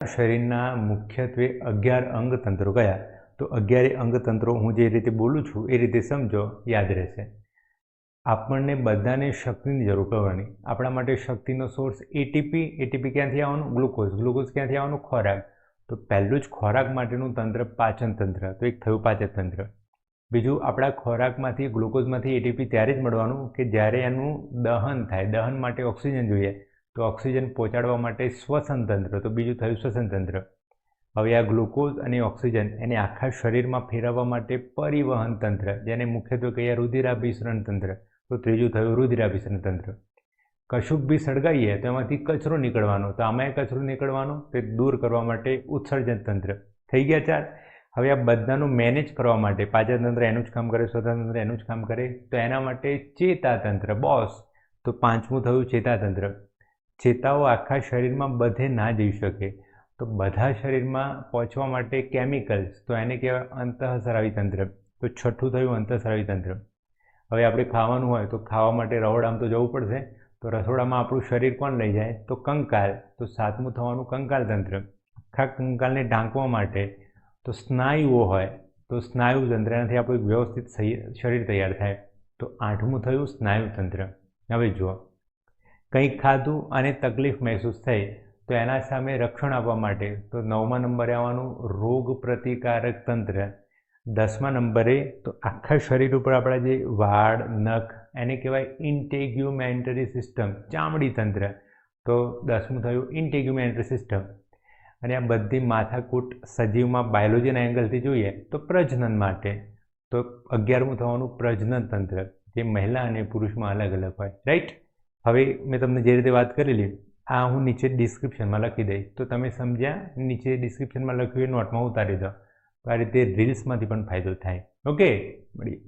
શરીરના મુખ્યત્વે 11 અંગતંત્રો કયા? તો 11 અંગતંત્રો હું જે રીતે બોલું છું એ રીતે સમજો, યાદ રહેશે. આપણને બધાને શક્તિની જરૂર પડવાની. આપણા માટે શક્તિનો સોર્સ એટીપી. એટીપી ક્યાંથી આવવાનું? ગ્લુકોઝ. ગ્લુકોઝ ક્યાંથી આવવાનું? ખોરાક. તો પહેલું જ ખોરાક માટેનું તંત્ર પાચન તંત્ર. તો એક થયું પાચન તંત્ર. બીજું, આપણા ખોરાકમાંથી ગ્લુકોઝમાંથી એટીપી ત્યારે જ મળવાનું કે જ્યારે એનું દહન થાય. દહન માટે ઓક્સિજન જોઈએ. તો ઓક્સિજન પહોંચાડવા માટે શ્વસન તંત્ર. તો બીજું થયું શ્વસન તંત્ર. હવે આ ગ્લુકોઝ અને ઓક્સિજન એને આખા શરીરમાં ફેરવવા માટે પરિવહન તંત્ર, જેને મુખ્યત્વે કહીએ રુધિરાભિસરણ તંત્ર. તો ત્રીજું થયું રુધિરાભિસરણ તંત્ર. કશુંક બી સળગાવીએ તો એમાંથી કચરો નીકળવાનો. તો આમાંય કચરો નીકળવાનો, તે દૂર કરવા માટે ઉત્સર્જન તંત્ર. થઈ ગયા 4. હવે આ બધાનું મેનેજ કરવા માટે પાચન તંત્ર એનું જ કામ કરે, શ્વસન તંત્ર એનું જ કામ કરે. તો એના માટે ચેતાતંત્ર, બોસ. તો 5મું થયું ચેતાતંત્ર. ચેતાઓ આખા શરીરમાં બધે ના જઈ શકે. તો બધા શરીરમાં પહોંચવા માટે કેમિકલ્સ, તો એને કહેવાય અંતઃસ્રાવી તંત્ર. તો 6થું થયું અંતઃસ્રાવી તંત્ર. હવે આપણે ખાવાનું હોય તો ખાવા માટે રસોડામાં તો જવું પડશે. તો રસોડામાં આપણું શરીર કોણ લઈ જાય? તો કંકાલ. તો 7મું થવાનું કંકાલ તંત્ર. આખા કંકાલને ઢાંકવા માટે તો સ્નાયુઓ હોય, તો સ્નાયુ તંત્ર, એનાથી આપણું એક વ્યવસ્થિત શરીર તૈયાર થાય. તો 8મું થયું સ્નાયુ તંત્ર. હવે જુઓ, કંઈક ખાધું અને તકલીફ મહેસૂસ થઈ તો એના સામે રક્ષણ આપવા માટે તો 9મા નંબરે આવવાનું રોગ પ્રતિકારક તંત્ર. 10મા નંબરે તો આખા શરીર ઉપર આપણા જે વાળ, નખ, એને કહેવાય ઇન્ટેગ્યુમેન્ટરી સિસ્ટમ, ચામડી તંત્ર. તો 10મું થયું ઇન્ટેગ્યુમેન્ટરી સિસ્ટમ. અને આ બધી માથાકૂટ સજીવમાં બાયોલોજીના એંગલથી જોઈએ તો પ્રજનન માટે. તો 11મું થવાનું પ્રજનન તંત્ર, જે મહિલા અને પુરુષમાં અલગ અલગ હોય. રાઈટ. હવે મેં તમને જે રીતે વાત કરેલી, આ હું નીચે ડિસ્ક્રિપ્શનમાં લખી દઈશ. તો તમે સમજ્યા, નીચે ડિસ્ક્રિપ્શનમાં લખ્યું એ નોટમાં ઉતારી દો. તો આ રીતે રીલ્સમાંથી પણ ફાયદો થાય. ઓકે, મળીએ.